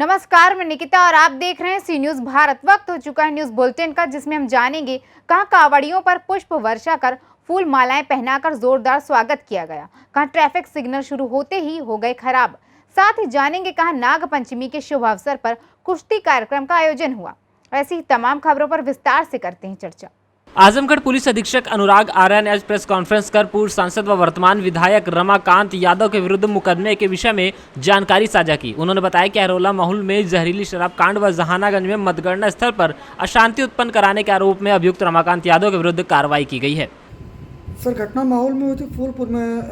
नमस्कार, मैं निकिता और आप देख रहे हैं सी न्यूज भारत। वक्त हो चुका है न्यूज बुलेटिन का, जिसमें हम जानेंगे कहां कांवड़ियों पर पुष्प वर्षा कर फूल मालाएं पहनाकर जोरदार स्वागत किया गया, कहां ट्रैफिक सिग्नल शुरू होते ही हो गए खराब। साथ ही जानेंगे कहां नाग पंचमी के शुभ अवसर पर कुश्ती कार्यक्रम का आयोजन हुआ। ऐसी ही तमाम खबरों पर विस्तार से करते हैं चर्चा। आजमगढ़ पुलिस अधीक्षक अनुराग आर्य ने आज प्रेस कॉन्फ्रेंस कर पूर्व सांसद व वर्तमान विधायक रमाकांत यादव के विरुद्ध मुकदमे के विषय में जानकारी साझा की। उन्होंने बताया कि अरोला माहौल में जहरीली शराब कांड व जहानागंज में मतगणना स्थल पर अशांति उत्पन्न कराने के आरोप में अभियुक्त रमाकांत यादव के विरुद्ध कार्रवाई की गई है। सर, घटना माहौल में हुई थी फूलपुर में,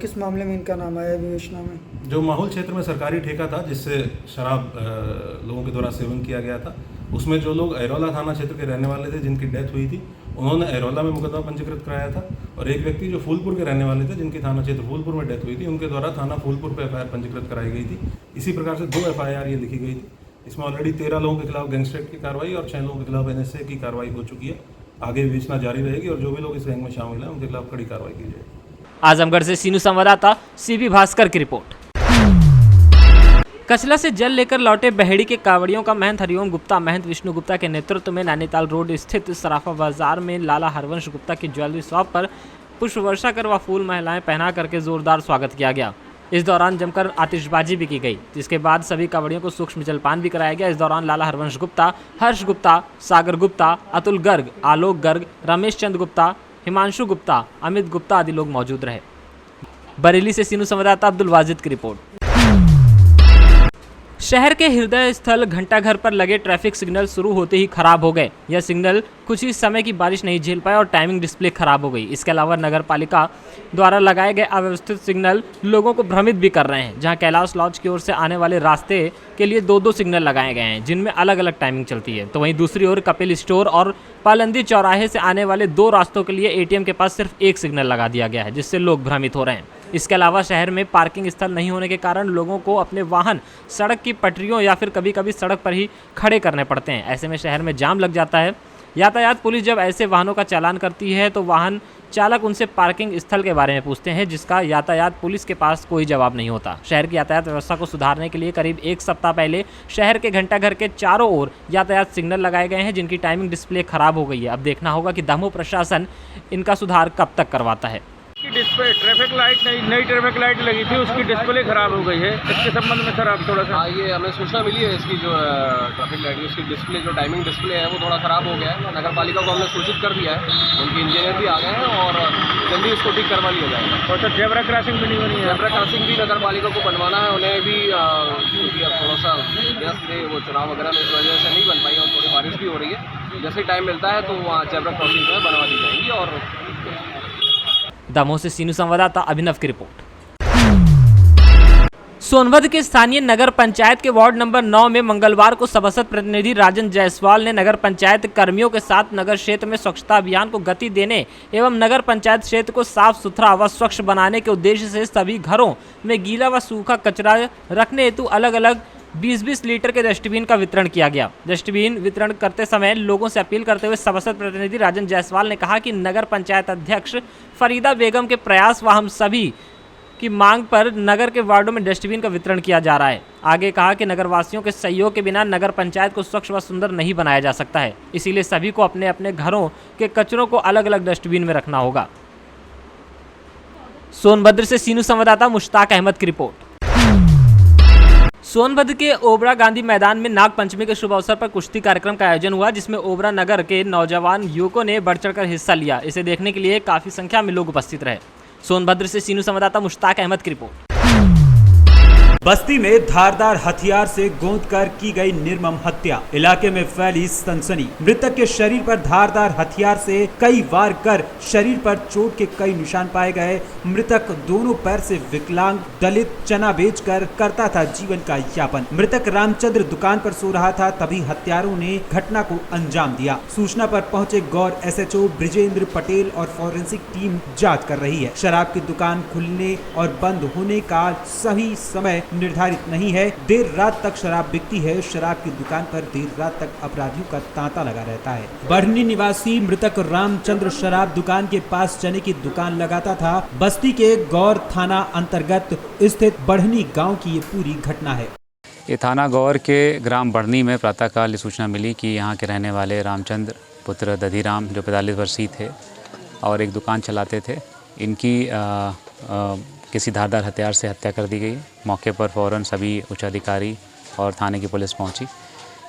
किस मामले में इनका नाम आया विवेचना में? जो माहौल क्षेत्र में सरकारी ठेका था जिससे शराब लोगों के द्वारा सेवन किया गया था, उसमें जो लोग अरोला थाना क्षेत्र के रहने वाले थे जिनकी डेथ हुई थी, उन्होंने अरोला में मुकदमा पंजीकृत कराया था। और एक व्यक्ति जो फूलपुर के रहने वाले थे जिनकी थाना क्षेत्र फूलपुर में डेथ हुई थी, उनके द्वारा थाना फूलपुर पर एफआईआर पंजीकृत कराई गई थी। इसी प्रकार से 2 एफआईआर ये लिखी गई थी। इसमें ऑलरेडी 13 लोगों के खिलाफ गैंगस्टर एक्ट की कार्रवाई और 6 लोगों के खिलाफ एनएसए की कार्रवाई हो चुकी है। आगे विवेचना जारी रहेगी और जो भी लोग इस गैंग में शामिल हैं उनके खिलाफ कड़ी कार्रवाई की जाएगी। आजमगढ़ से सीनू संवाददाता सीबी भास्कर की रिपोर्ट। कचला से जल लेकर लौटे बहेड़ी के कांवड़ियों का महंत हरिओम गुप्ता, महंत विष्णु गुप्ता के नेतृत्व में नैनीताल रोड स्थित सराफा बाजार में लाला हरवंश गुप्ता की ज्वेलरी शॉप पर पुष्प वर्षा कर व फूल महिलाएं पहना करके जोरदार स्वागत किया गया। इस दौरान जमकर आतिशबाजी भी की गई, जिसके बाद सभी कांवड़ियों को सूक्ष्म जलपान भी कराया गया। इस दौरान लाला हरवंश गुप्ता, हर्ष गुप्ता, सागर गुप्ता, अतुल गर्ग, आलोक गर्ग, रमेश चंद गुप्ता, हिमांशु गुप्ता, अमित गुप्ता आदि लोग मौजूद रहे। बरेली से सीनू संवाददाता अब्दुल वाजिद की रिपोर्ट। शहर के हृदय स्थल घंटाघर पर लगे ट्रैफिक सिग्नल शुरू होते ही खराब हो गए। यह सिग्नल कुछ ही समय की बारिश नहीं झेल पाए और टाइमिंग डिस्प्ले खराब हो गई। इसके अलावा नगर पालिका द्वारा लगाए गए अव्यवस्थित सिग्नल लोगों को भ्रमित भी कर रहे हैं। जहां कैलाश लॉज की ओर से आने वाले रास्ते के लिए 2-2 सिग्नल लगाए गए हैं, जिनमें अलग अलग टाइमिंग चलती है। तो वहीं दूसरी ओर कपिल स्टोर और पालंदी चौराहे से आने वाले 2 रास्तों के लिए एटीएम के पास सिर्फ 1 सिग्नल लगा दिया गया है, जिससे लोग भ्रमित हो रहे हैं। इसके अलावा शहर में पार्किंग स्थल नहीं होने के कारण लोगों को अपने वाहन सड़क की पटरियों या फिर कभी कभी सड़क पर ही खड़े करने पड़ते हैं। ऐसे में शहर में जाम लग जाता है। यातायात पुलिस जब ऐसे वाहनों का चालान करती है तो वाहन चालक उनसे पार्किंग स्थल के बारे में पूछते हैं, जिसका यातायात पुलिस के पास कोई जवाब नहीं होता। शहर की यातायात व्यवस्था को सुधारने के लिए करीब 1 सप्ताह पहले शहर के घंटाघर के चारों ओर यातायात सिग्नल लगाए गए हैं, जिनकी टाइमिंग डिस्प्ले खराब हो गई है। अब देखना होगा कि दमोह प्रशासन इनका सुधार कब तक करवाता है। की डिस्प्ले ट्रैफिक लाइट नई ट्रैफिक लाइट लगी थी, उसकी डिस्प्ले खराब हो गई है। इसके संबंध में सर आप थोड़ा सा। ये हमें सूचना मिली है, इसकी जो ट्रैफिक लाइट उसकी डिस्प्ले जो टाइमिंग डिस्प्ले है वो थोड़ा ख़राब हो गया है। नगर पालिका को हमने सूचित कर दिया है, उनके इंजीनियर भी आ गए हैं और जल्दी इसको ठीक करवा लिया जाएगा। और सर जेब्रा क्रॉसिंग भी नहीं बनी है। जेब्रा क्रॉसिंग भी नगर पालिका को बनवाना है, उन्हें भी क्योंकि अब थोड़ा सा व्यस्त थे वो चुनाव वगैरह में, इस वजह से नहीं बन पाई और थोड़ी बारिश भी हो रही है। जैसे टाइम मिलता है तो वहाँ जेब्रा क्रॉसिंग जो है बनवा दी जाएंगी। और दमोह से सीनू संवाददाता अभिनव की रिपोर्ट। सोनभद्र के स्थानीय नगर पंचायत के वार्ड नंबर 9 में मंगलवार को सभासद प्रतिनिधि राजन जायसवाल ने नगर पंचायत कर्मियों के साथ नगर क्षेत्र में स्वच्छता अभियान को गति देने एवं नगर पंचायत क्षेत्र को साफ सुथरा व स्वच्छ बनाने के उद्देश्य से सभी घरों में गीला व सूखा कचरा रखने हेतु अलग अलग 20-20 लीटर के डस्टबिन का वितरण किया गया। डस्टबिन वितरण करते समय लोगों से अपील करते हुए सभासद प्रतिनिधि राजन जायसवाल ने कहा कि नगर पंचायत अध्यक्ष फरीदा बेगम के प्रयास व हम सभी की मांग पर नगर के वार्डों में डस्टबिन का वितरण किया जा रहा है। आगे कहा कि नगरवासियों के सहयोग के बिना नगर पंचायत को स्वच्छ व सुंदर नहीं बनाया जा सकता है, इसीलिए सभी को अपने अपने घरों के कचरों को अलग अलग डस्टबिन में रखना होगा। सोनभद्र से सीनू संवाददाता मुश्ताक अहमद की रिपोर्ट। सोनभद्र के ओबरा गांधी मैदान में नाग पंचमी के शुभ अवसर पर कुश्ती कार्यक्रम का आयोजन हुआ, जिसमें ओबरा नगर के नौजवान युवकों ने बढ़ चढ़कर हिस्सा लिया। इसे देखने के लिए काफी संख्या में लोग उपस्थित रहे। सोनभद्र से सीनू संवाददाता मुश्ताक अहमद की रिपोर्ट। बस्ती में धारदार हथियार से गोंदकर की गई निर्मम हत्या, इलाके में फैली सनसनी। मृतक के शरीर पर धारदार हथियार से कई वार कर शरीर पर चोट के कई निशान पाए गए। मृतक दोनों पैर से विकलांग, दलित, चना बेचकर करता था जीवन का यापन। मृतक रामचंद्र दुकान पर सो रहा था, तभी हत्यारों ने घटना को अंजाम दिया। सूचना पर पहुंचे गौर एसएचओ ब्रिजेंद्र पटेल और फॉरेंसिक टीम जांच कर रही है। शराब की दुकान खुलने और बंद होने का सही समय निर्धारित नहीं है। देर रात तक शराब बिकती है। शराब की दुकान पर देर रात तक अपराधियों का तांता लगा रहता है। बढ़नी निवासी मृतक रामचंद्र शराब दुकान के पास चने की दुकान लगाता था। बस्ती के गौर थाना अंतर्गत स्थित बढ़नी गांव की ये पूरी घटना है। ये थाना गौर के ग्राम बढ़नी में प्रातःकाल सूचना मिली कि यहाँ के रहने वाले रामचंद्र पुत्र दधीराम जो 45 वर्षीय थे और एक दुकान चलाते थे, इनकी किसी धारदार हथियार से हत्या कर दी गई। मौके पर फ़ौरन सभी उच्च अधिकारी और थाने की पुलिस पहुंची।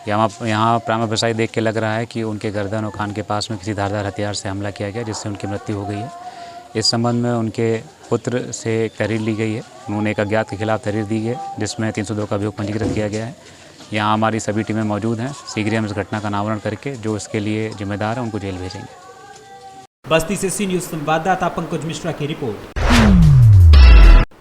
यहाँ प्रामा प्रसाई देख के लग रहा है कि उनके गर्दन और कान के पास में किसी धारदार हथियार से हमला किया गया, जिससे उनकी मृत्यु हो गई है। इस संबंध में उनके पुत्र से एक तहरीर ली गई है। उन्होंने एक अज्ञात के खिलाफ तहरीर दी है, जिसमें 302 का अभियोग पंजीकृत किया गया है। यहाँ हमारी सभी टीमें मौजूद हैं। शीघ्र हम इस घटना का अनावरण करके जो इसके लिए जिम्मेदार है उनको जेल भेजेंगे। बस्ती से सी न्यूज संवाददाता पंकज मिश्रा की रिपोर्ट।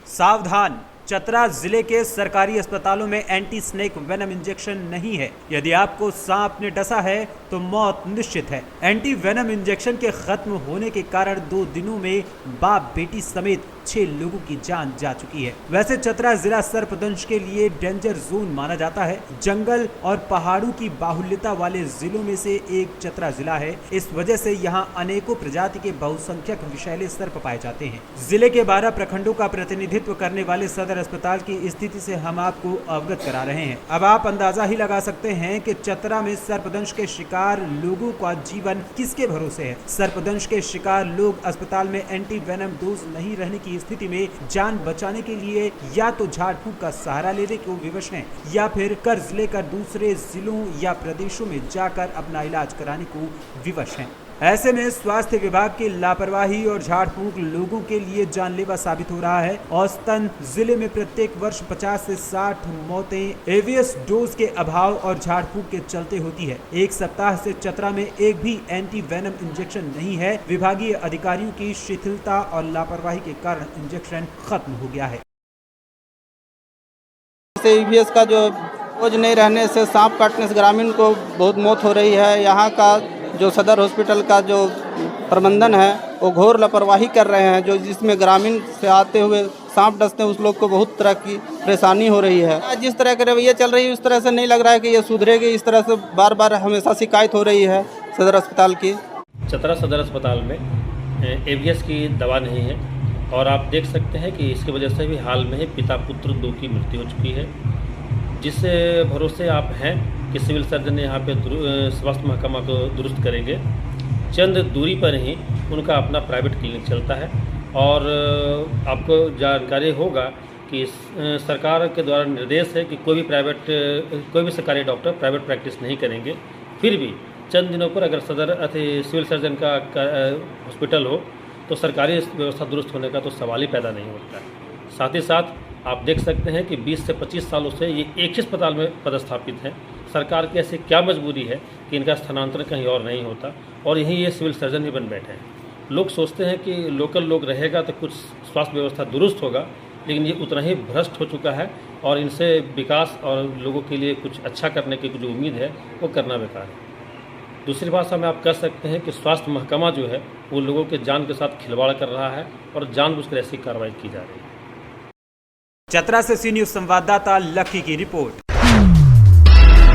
सावधान, चतरा जिले के सरकारी अस्पतालों में एंटी स्नेक वेनम इंजेक्शन नहीं है। यदि आपको सांप ने डसा है तो मौत निश्चित है। एंटी वेनम इंजेक्शन के खत्म होने के कारण 2 दिनों में बाप बेटी समेत 6 लोगों की जान जा चुकी है। वैसे चतरा जिला सर्पदंश के लिए डेंजर जोन माना जाता है। जंगल और पहाड़ों की बाहुल्यता वाले जिलों में से एक चतरा जिला है। इस वजह से यहाँ अनेकों प्रजाति के बहुसंख्यक विषैले सर्प पाए जाते हैं। जिले के 12 प्रखंडों का प्रतिनिधित्व करने वाले सदर अस्पताल की स्थिति से हम आपको अवगत करा रहे हैं। अब आप अंदाजा ही लगा सकते हैं कि चतरा में सर्पदंश के शिकार लोगों का जीवन किसके भरोसे है। सर्पदंश के शिकार लोग अस्पताल में एंटी वेनम डोज नहीं रहने की स्थिति में जान बचाने के लिए या तो झाड़ फूक का सहारा लेने को विवश हैं या फिर कर्ज लेकर दूसरे जिलों या प्रदेशों में जाकर अपना इलाज कराने को विवश हैं। ऐसे में स्वास्थ्य विभाग की लापरवाही और झाड़ फूक लोगों के लिए जानलेवा साबित हो रहा है। औसतन जिले में प्रत्येक वर्ष 50 से 60 मौतें एवियस डोज के अभाव और झाड़ फूक के चलते होती है। एक सप्ताह से चतरा में एक भी एंटी वेनम इंजेक्शन नहीं है। विभागीय अधिकारियों की शिथिलता और लापरवाही के कारण इंजेक्शन खत्म हो गया है। एवियस का जो डोज नहीं रहने से सांप काटने से ग्रामीण को बहुत मौत हो रही है। यहाँ का जो सदर हॉस्पिटल का जो प्रबंधन है वो घोर लापरवाही कर रहे हैं, जो जिसमें ग्रामीण से आते हुए सांप डसते हैं उस लोग को बहुत तरह की परेशानी हो रही है। जिस तरह के रवैया चल रही है उस तरह से नहीं लग रहा है कि ये सुधरेगी। इस तरह से बार बार हमेशा शिकायत हो रही है सदर अस्पताल की। चतरा सदर अस्पताल में एवियस की दवा नहीं है और आप देख सकते हैं कि इसकी वजह से भी हाल में ही पिता पुत्र 2 की मृत्यु हो चुकी है। जिस भरोसे आप हैं कि सिविल सर्जन यहाँ पे स्वास्थ्य महकमा को दुरुस्त करेंगे, चंद दूरी पर ही उनका अपना प्राइवेट क्लिनिक चलता है। और आपको जानकारी होगा कि सरकार के द्वारा निर्देश है कि कोई भी सरकारी डॉक्टर प्राइवेट प्रैक्टिस नहीं करेंगे। फिर भी चंद दिनों पर अगर सिविल सर्जन का हॉस्पिटल हो तो सरकारी व्यवस्था दुरुस्त होने का तो सवाल ही पैदा नहीं होता है। साथ ही साथ आप देख सकते हैं कि 20 से 25 सालों से ये एक ही अस्पताल में पदस्थापित हैं। सरकार की ऐसी क्या मजबूरी है कि इनका स्थानांतरण कहीं और नहीं होता और यहीं ये सिविल सर्जन ही बन बैठे हैं। लोग सोचते हैं कि लोकल लोग रहेगा तो कुछ स्वास्थ्य व्यवस्था दुरुस्त होगा, लेकिन ये उतना ही भ्रष्ट हो चुका है और इनसे विकास और लोगों के लिए कुछ अच्छा करने की जो उम्मीद है वो करना बेकार है। दूसरी भाषा में आप कह सकते हैं कि स्वास्थ्य महकमा जो है वो लोगों के जान के साथ खिलवाड़ कर रहा है और जानबूझकर ऐसी कार्रवाई की जा रही है। चतरा से सी न्यूज संवाददाता लक्की की रिपोर्ट।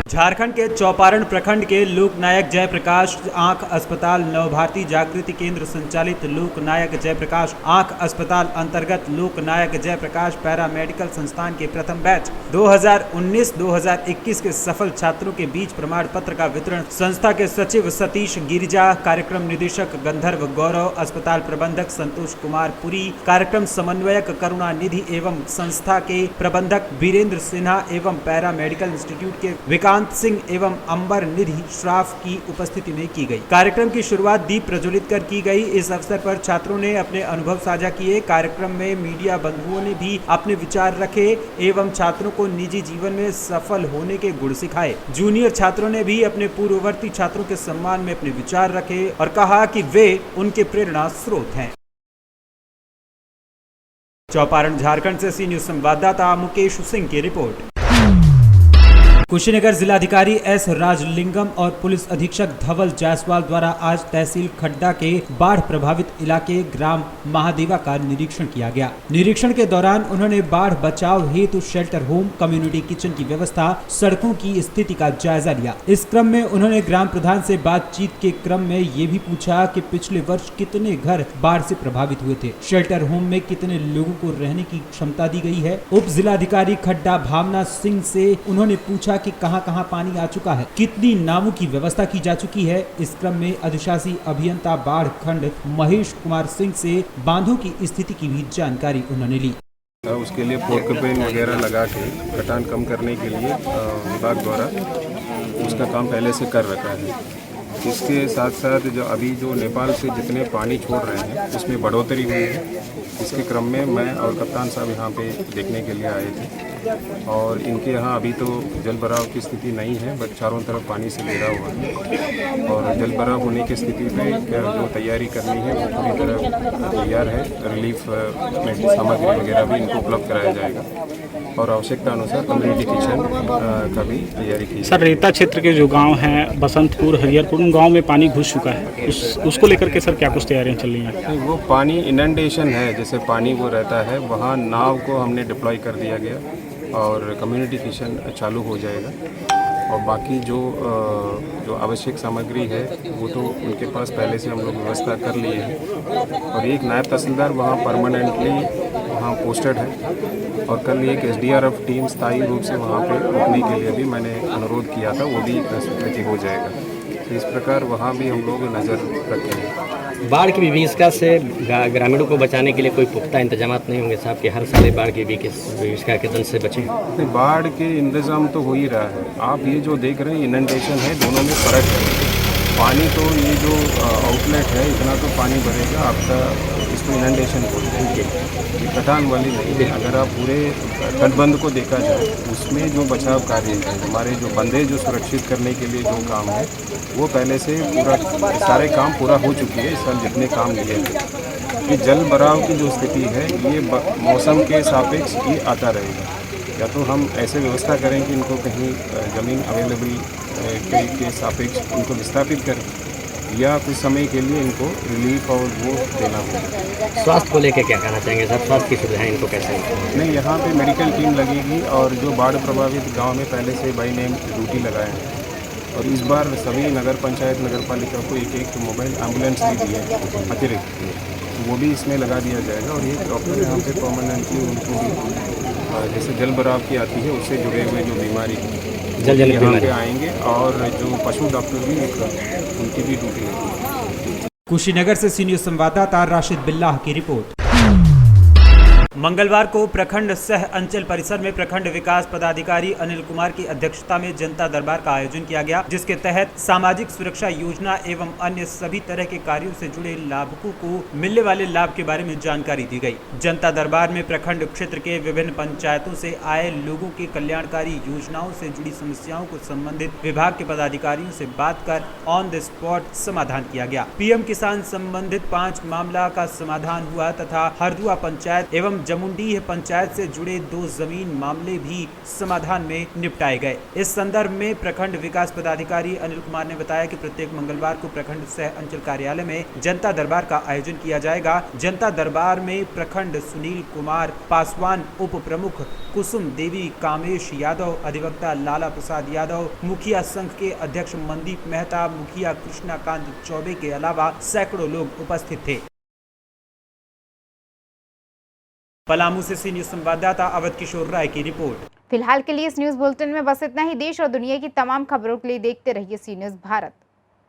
झारखंड के चौपारण प्रखंड के लोकनायक जयप्रकाश आंख अस्पताल नवभारती जागृति केंद्र संचालित लोकनायक जयप्रकाश आंख अस्पताल अंतर्गत लोकनायक जयप्रकाश पैरा मेडिकल संस्थान के प्रथम बैच 2019-2021 के सफल छात्रों के बीच प्रमाण पत्र का वितरण संस्था के सचिव सतीश गिरिजा, कार्यक्रम निदेशक गंधर्व गौरव, अस्पताल प्रबंधक संतोष कुमार पुरी, कार्यक्रम समन्वयक करुणा निधि एवं संस्था के प्रबंधक वीरेंद्र सिन्हा एवं पैरा मेडिकल इंस्टीट्यूट के विकांत सिंह एवं अंबर निधि श्राफ की उपस्थिति में की गई। कार्यक्रम की शुरुआत दीप प्रज्वलित कर की गई। इस अवसर पर छात्रों ने अपने अनुभव साझा किए। कार्यक्रम में मीडिया बंधुओं ने भी अपने विचार रखे एवं छात्रों को निजी जीवन में सफल होने के गुण सिखाए। जूनियर छात्रों ने भी अपने पूर्ववर्ती छात्रों के सम्मान में अपने विचार रखे और कहा कि वे उनके प्रेरणा स्रोत हैं। चौपारण झारखंड से सी न्यूज संवाददाता मुकेश सिंह की रिपोर्ट। कुशीनगर जिलाधिकारी एस राजलिंगम और पुलिस अधीक्षक धवल जायसवाल द्वारा आज तहसील खड्डा के बाढ़ प्रभावित इलाके ग्राम महादेवा का निरीक्षण किया गया। निरीक्षण के दौरान उन्होंने बाढ़ बचाव हेतु शेल्टर होम, कम्युनिटी किचन की व्यवस्था, सड़कों की स्थिति का जायजा लिया। इस क्रम में उन्होंने ग्राम प्रधान से बातचीत के क्रम में ये भी पूछा कि पिछले वर्ष कितने घर बाढ़ से प्रभावित हुए थे, शेल्टर होम में कितने लोगों को रहने की क्षमता दी गई है। उप जिलाधिकारी खड्डा भावना सिंह से उन्होंने पूछा कि कहां-कहां पानी आ चुका है, कितनी नावों की व्यवस्था की जा चुकी है। इस क्रम में अधिशासी अभियंता बाढ़ खंड महेश कुमार सिंह से बांधों की स्थिति की भी जानकारी उन्होंने ली। उसके लिए फोरकपेन वगैरह लगा के कटान कम करने के लिए विभाग द्वारा उसका काम पहले से कर रखा है। इसके साथ साथ जो नेपाल से जितने पानी छोड़ रहे हैं उसमें बढ़ोतरी हुई है। इसके क्रम में मैं और कप्तान साहब यहाँ पे देखने के लिए आए थे और इनके यहाँ अभी तो जल भराव की स्थिति नहीं है, बट चारों तरफ पानी से घिरा हुआ है और जल भराव होने की स्थिति में जो तैयारी करनी है वो पूरी तरह तैयार है। रिलीफ में सामग्री वगैरह भी इनको उपलब्ध कराया जाएगा और आवश्यकता अनुसार कम्युनिटी किचन का भी तैयारी की। सर, रेता क्षेत्र के जो गांव हैं बसंतपुर, हरिहरपुर, उन गाँव में पानी घुस चुका है, उसको लेकर के सर क्या कुछ तैयारियां चल रही हैं? वो पानी इनंडेशन है, जैसे पानी वो रहता है, वहाँ नाव को हमने डिप्लॉय कर दिया गया और कम्युनिटी किचन चालू हो जाएगा और बाकी जो आवश्यक सामग्री है वो तो उनके पास पहले से हम लोग व्यवस्था कर लिए हैं और एक नायब तहसीलदार वहाँ परमानेंटली वहाँ पोस्टेड है और कल एक SDRF टीम स्थायी रूप से वहाँ पे रुकने के लिए भी मैंने अनुरोध किया था, वो भी स्वीकृति हो जाएगा। तो इस प्रकार वहाँ भी हम लोग नज़र रखते हैं। बाढ़ की विभीषिका से ग्रामीणों को बचाने के लिए कोई पुख्ता इंतजाम नहीं होंगे साहब कि हर साल बाढ़ की विभीषिका के दंश से बचें? बाढ़ के इंतजाम तो हो ही रहा है। आप ये जो देख रहे हैं इनंडेशन है, दोनों में फ़र्क है। पानी तो ये जो आउटलेट है इतना तो पानी भरेगा आपका, इसको इनंडेशन बोलते हैं, ये कटान वाली नहीं है। अगर आप पूरे तटबंध को देखा जाए उसमें जो बचाव कार्य है, हमारे जो बंदे जो सुरक्षित करने के लिए जो काम है वो पहले से पूरा सारे काम पूरा हो चुके हैं। इस साल जितने काम लिए हैं, ये जल भराव की जो स्थिति है ये मौसम के सापेक्ष ये आता रहेगा। या तो हम ऐसे व्यवस्था करें कि इनको कहीं ज़मीन अवेलेबल के सापेक्ष इनको विस्थापित करें या कुछ समय के लिए इनको रिलीफ और वो देना होगा। स्वास्थ्य को लेकर क्या कहना चाहेंगे सर? स्वास्थ्य की सुविधाएं इनको कैसे? नहीं, यहाँ पे मेडिकल टीम लगेगी और जो बाढ़ प्रभावित गांव में पहले से बाई नेम ड्यूटी लगाए हैं और इस बार सभी नगर पंचायत नगर पालिका को एक मोबाइल एम्बुलेंस भी दी है अतिरिक्त, तो वो भी इसमें लगा दिया जाएगा और एक डॉक्टर यहाँ पे परमानेंटली उनको भी जैसे जल भराव की आती है उससे जुड़े हुए जो बीमारी यहाँ पे आएंगे और जो पशु डॉक्टर भी उनकी भी ड्यूटी है। कुशीनगर से सीनियर संवाददाता राशिद बिल्लाह की रिपोर्ट। मंगलवार को प्रखंड सह अंचल परिसर में प्रखंड विकास पदाधिकारी अनिल कुमार की अध्यक्षता में जनता दरबार का आयोजन किया गया, जिसके तहत सामाजिक सुरक्षा योजना एवं अन्य सभी तरह के कार्यों से जुड़े लाभुकों को मिलने वाले लाभ के बारे में जानकारी दी गई। जनता दरबार में प्रखंड क्षेत्र के विभिन्न पंचायतों से आए लोगों के कल्याणकारी योजनाओं से जुड़ी समस्याओं को संबंधित विभाग के पदाधिकारियों से बात कर ऑन द स्पॉट समाधान किया गया। PM किसान संबंधित 5 मामला का समाधान हुआ तथा हरदुआ पंचायत एवं जमुंडीह पंचायत से जुड़े 2 जमीन मामले भी समाधान में निपटाए गए। इस संदर्भ में प्रखंड विकास पदाधिकारी अनिल कुमार ने बताया कि प्रत्येक मंगलवार को प्रखंड सह अंचल कार्यालय में जनता दरबार का आयोजन किया जाएगा। जनता दरबार में प्रखंड सुनील कुमार पासवान, उप प्रमुख कुसुम देवी, कामेश यादव, अधिवक्ता लाला प्रसाद यादव, मुखिया संघ के अध्यक्ष मनदीप मेहता, मुखिया कृष्णाकांत चौबे के अलावा सैकड़ों लोग उपस्थित थे। पलामू से सीनियर संवाददाता अवध किशोर राय की रिपोर्ट। फिलहाल के लिए इस न्यूज बुलेटिन में बस इतना ही। देश और दुनिया की तमाम खबरों के लिए देखते रहिए सी न्यूज भारत।